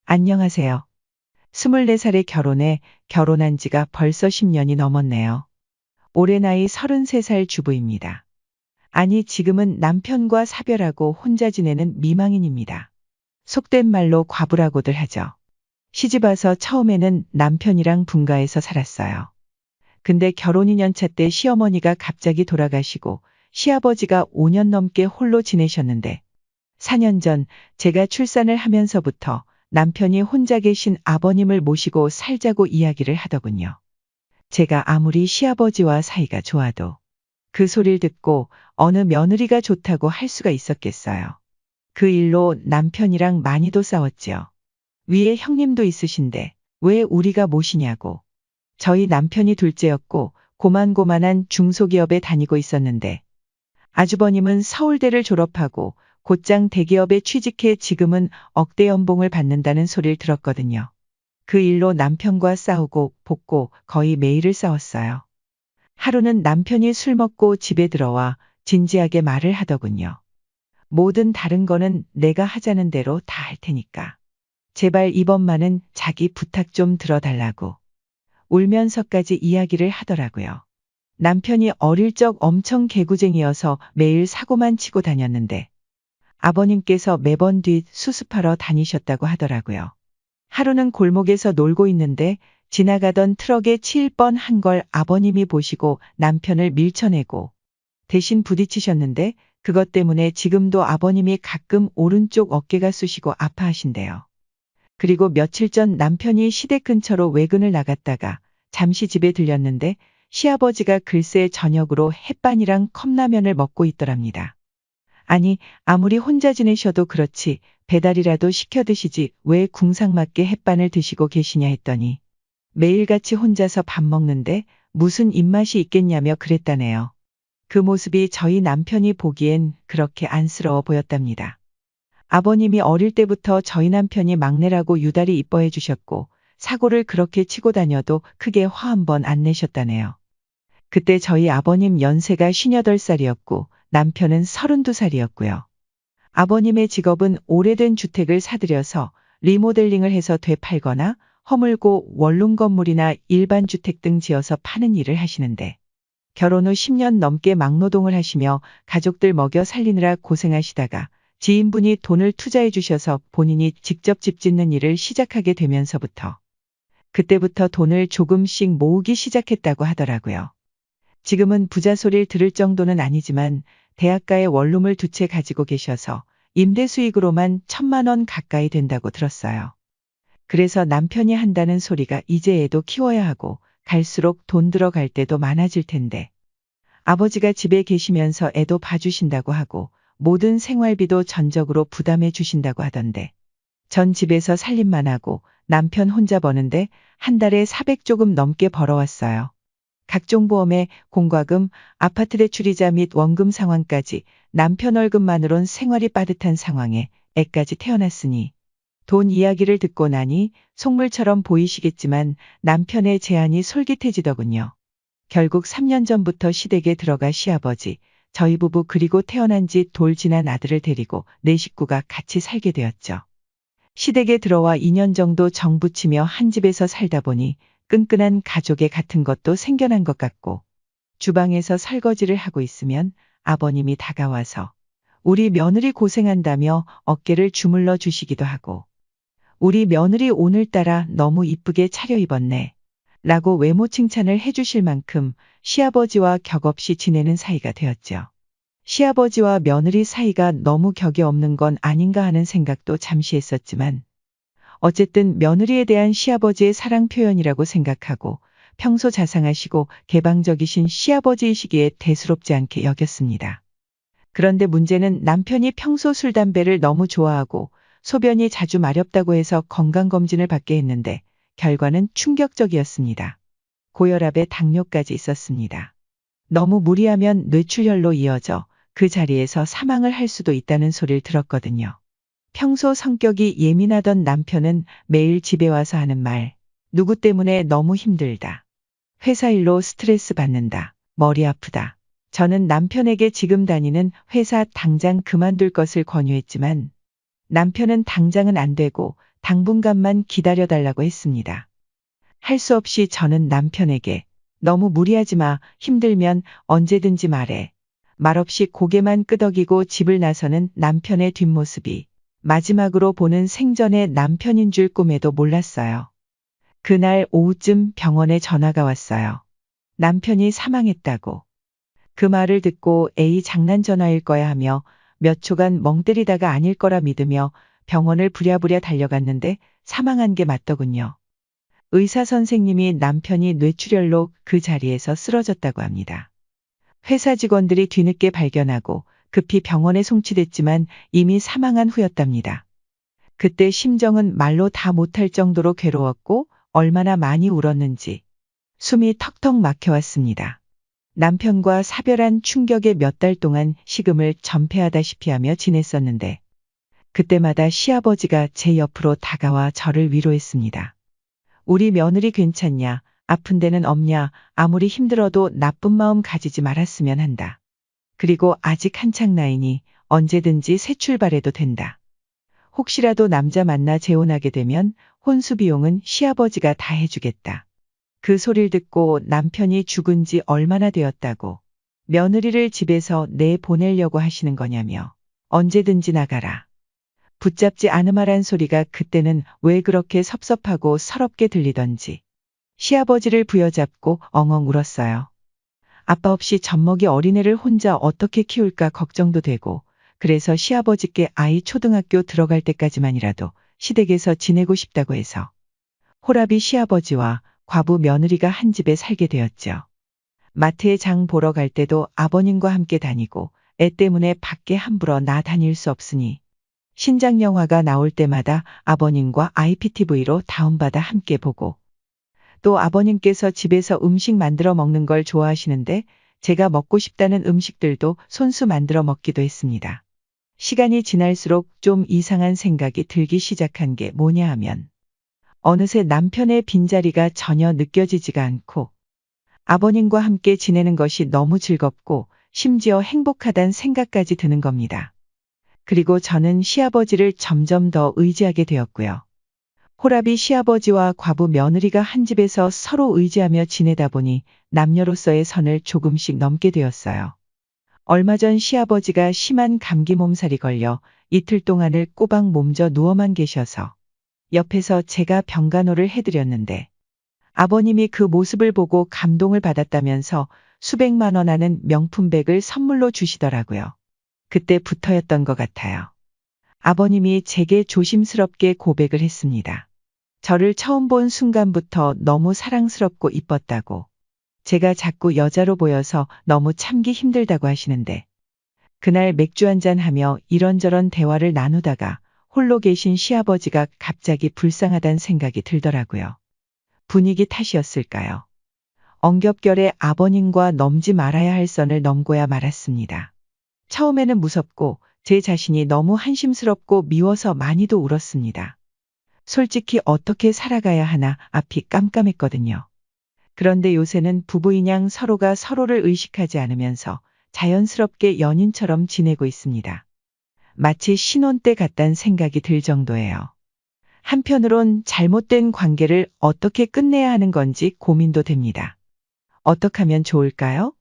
안녕하세요. 24살에 결혼해 결혼한 지가 벌써 10년이 넘었네요. 올해 나이 33살 주부입니다. 아니, 지금은 남편과 사별하고 혼자 지내는 미망인입니다. 속된 말로 과부라고들 하죠. 시집 와서 처음에는 남편이랑 분가해서 살았어요. 근데 결혼 2년차 때 시어머니가 갑자기 돌아가시고 시아버지가 5년 넘게 홀로 지내셨는데 4년 전 제가 출산을 하면서부터 남편이 혼자 계신 아버님을 모시고 살자고 이야기를 하더군요. 제가 아무리 시아버지와 사이가 좋아도 그 소리를 듣고 어느 며느리가 좋다고 할 수가 있었겠어요. 그 일로 남편이랑 많이도 싸웠지요. 위에 형님도 있으신데 왜 우리가 모시냐고. 저희 남편이 둘째였고 고만고만한 중소기업에 다니고 있었는데 아주버님은 서울대를 졸업하고 곧장 대기업에 취직해 지금은 억대 연봉을 받는다는 소리를 들었거든요. 그 일로 남편과 싸우고 볶고 거의 매일을 싸웠어요. 하루는 남편이 술 먹고 집에 들어와 진지하게 말을 하더군요. 뭐든 다른 거는 내가 하자는 대로 다 할 테니까. 제발 이번만은 자기 부탁 좀 들어달라고. 울면서까지 이야기를 하더라고요. 남편이 어릴 적 엄청 개구쟁이여서 매일 사고만 치고 다녔는데 아버님께서 매번 뒷 수습하러 다니셨다고 하더라고요. 하루는 골목에서 놀고 있는데 지나가던 트럭에 치일 뻔한 걸 아버님이 보시고 남편을 밀쳐내고 대신 부딪히셨는데 그것 때문에 지금도 아버님이 가끔 오른쪽 어깨가 쑤시고 아파하신대요. 그리고 며칠 전 남편이 시댁 근처로 외근을 나갔다가 잠시 집에 들렸는데 시아버지가 글쎄 저녁으로 햇반이랑 컵라면을 먹고 있더랍니다. 아니, 아무리 혼자 지내셔도 그렇지 배달이라도 시켜 드시지 왜 궁상맞게 햇반을 드시고 계시냐 했더니 매일같이 혼자서 밥 먹는데 무슨 입맛이 있겠냐며 그랬다네요. 그 모습이 저희 남편이 보기엔 그렇게 안쓰러워 보였답니다. 아버님이 어릴 때부터 저희 남편이 막내라고 유달히 이뻐해 주셨고 사고를 그렇게 치고 다녀도 크게 화 한 번 안 내셨다네요. 그때 저희 아버님 연세가 58살이었고 남편은 32살이었고요. 아버님의 직업은 오래된 주택을 사들여서 리모델링을 해서 되팔거나 허물고 원룸 건물이나 일반 주택 등 지어서 파는 일을 하시는데 결혼 후 10년 넘게 막노동을 하시며 가족들 먹여 살리느라 고생하시다가 지인분이 돈을 투자해 주셔서 본인이 직접 집 짓는 일을 시작하게 되면서부터 그때부터 돈을 조금씩 모으기 시작했다고 하더라고요. 지금은 부자 소리를 들을 정도는 아니지만 대학가에 원룸을 2채 가지고 계셔서 임대 수익으로만 1,000만 원 가까이 된다고 들었어요. 그래서 남편이 한다는 소리가 이제 애도 키워야 하고 갈수록 돈 들어갈 때도 많아질 텐데 아버지가 집에 계시면서 애도 봐주신다고 하고 모든 생활비도 전적으로 부담해 주신다고 하던데 전 집에서 살림만 하고 남편 혼자 버는데 한 달에 400 조금 넘게 벌어왔어요. 각종 보험에 공과금, 아파트 대출이자 및 원금 상환까지 남편 월급만으론 생활이 빠듯한 상황에 애까지 태어났으니 돈 이야기를 듣고 나니 속물처럼 보이시겠지만 남편의 제안이 솔깃해지더군요. 결국 3년 전부터 시댁에 들어가 시아버지, 저희 부부 그리고 태어난 지 돌 지난 아들을 데리고 네 식구가 같이 살게 되었죠. 시댁에 들어와 2년 정도 정붙이며 한 집에서 살다 보니 끈끈한 가족의 같은 것도 생겨난 것 같고 주방에서 설거지를 하고 있으면 아버님이 다가와서 우리 며느리 고생한다며 어깨를 주물러 주시기도 하고 우리 며느리 오늘따라 너무 이쁘게 차려입었네 라고 외모 칭찬을 해주실 만큼 시아버지와 격없이 지내는 사이가 되었죠. 시아버지와 며느리 사이가 너무 격이 없는 건 아닌가 하는 생각도 잠시 했었지만 어쨌든 며느리에 대한 시아버지의 사랑 표현이라고 생각하고 평소 자상하시고 개방적이신 시아버지이시기에 대수롭지 않게 여겼습니다. 그런데 문제는 남편이 평소 술 담배를 너무 좋아하고 소변이 자주 마렵다고 해서 건강검진을 받게 했는데 결과는 충격적이었습니다. 고혈압에 당뇨까지 있었습니다. 너무 무리하면 뇌출혈로 이어져 그 자리에서 사망을 할 수도 있다는 소리를 들었거든요. 평소 성격이 예민하던 남편은 매일 집에 와서 하는 말, 누구 때문에 너무 힘들다. 회사 일로 스트레스 받는다. 머리 아프다. 저는 남편에게 지금 다니는 회사 당장 그만둘 것을 권유했지만 남편은 당장은 안 되고 당분간만 기다려달라고 했습니다. 할 수 없이 저는 남편에게 너무 무리하지 마, 힘들면 언제든지 말해. 말없이 고개만 끄덕이고 집을 나서는 남편의 뒷모습이 마지막으로 보는 생전의 남편인 줄 꿈에도 몰랐어요. 그날 오후쯤 병원에 전화가 왔어요. 남편이 사망했다고. 그 말을 듣고 에이 장난 전화일 거야 하며 몇 초간 멍 때리다가 아닐 거라 믿으며 병원을 부랴부랴 달려갔는데 사망한 게 맞더군요. 의사 선생님이 남편이 뇌출혈로 그 자리에서 쓰러졌다고 합니다. 회사 직원들이 뒤늦게 발견하고 급히 병원에 송치됐지만 이미 사망한 후였답니다. 그때 심정은 말로 다 못할 정도로 괴로웠고 얼마나 많이 울었는지 숨이 턱턱 막혀왔습니다. 남편과 사별한 충격에 몇 달 동안 식음을 전폐하다시피 하며 지냈었는데 그때마다 시아버지가 제 옆으로 다가와 저를 위로했습니다. 우리 며느리 괜찮냐? 아픈 데는 없냐? 아무리 힘들어도 나쁜 마음 가지지 말았으면 한다. 그리고 아직 한창 나이니 언제든지 새 출발해도 된다. 혹시라도 남자 만나 재혼하게 되면 혼수 비용은 시아버지가 다 해주겠다. 그 소리를 듣고 남편이 죽은 지 얼마나 되었다고 며느리를 집에서 내보내려고 하시는 거냐며 언제든지 나가라. 붙잡지 않으마란 소리가 그때는 왜 그렇게 섭섭하고 서럽게 들리던지 시아버지를 부여잡고 엉엉 울었어요. 아빠 없이 젖먹이 어린애를 혼자 어떻게 키울까 걱정도 되고 그래서 시아버지께 아이 초등학교 들어갈 때까지만이라도 시댁에서 지내고 싶다고 해서 호라비 시아버지와 과부 며느리가 한 집에 살게 되었죠. 마트에 장 보러 갈 때도 아버님과 함께 다니고 애 때문에 밖에 함부로 나 다닐 수 없으니 신작 영화가 나올 때마다 아버님과 IPTV로 다운받아 함께 보고 또 아버님께서 집에서 음식 만들어 먹는 걸 좋아하시는데 제가 먹고 싶다는 음식들도 손수 만들어 먹기도 했습니다. 시간이 지날수록 좀 이상한 생각이 들기 시작한 게 뭐냐 하면 어느새 남편의 빈자리가 전혀 느껴지지가 않고 아버님과 함께 지내는 것이 너무 즐겁고 심지어 행복하단 생각까지 드는 겁니다. 그리고 저는 시아버지를 점점 더 의지하게 되었고요. 호라비 시아버지와 과부 며느리가 한 집에서 서로 의지하며 지내다 보니 남녀로서의 선을 조금씩 넘게 되었어요. 얼마 전 시아버지가 심한 감기 몸살이 걸려 이틀 동안을 꼬박 몸져 누워만 계셔서 옆에서 제가 병간호를 해드렸는데 아버님이 그 모습을 보고 감동을 받았다면서 수백만 원 하는 명품백을 선물로 주시더라고요. 그때부터였던 것 같아요. 아버님이 제게 조심스럽게 고백을 했습니다. 저를 처음 본 순간부터 너무 사랑스럽고 이뻤다고. 제가 자꾸 여자로 보여서 너무 참기 힘들다고 하시는데 그날 맥주 한잔 하며 이런저런 대화를 나누다가 홀로 계신 시아버지가 갑자기 불쌍하단 생각이 들더라고요. 분위기 탓이었을까요? 엉겹결에 아버님과 넘지 말아야 할 선을 넘고야 말았습니다. 처음에는 무섭고 제 자신이 너무 한심스럽고 미워서 많이도 울었습니다. 솔직히 어떻게 살아가야 하나 앞이 깜깜했거든요. 그런데 요새는 부부인양 서로가 서로를 의식하지 않으면서 자연스럽게 연인처럼 지내고 있습니다. 마치 신혼 때 같단 생각이 들 정도예요. 한편으론 잘못된 관계를 어떻게 끝내야 하는 건지 고민도 됩니다. 어떻게 하면 좋을까요?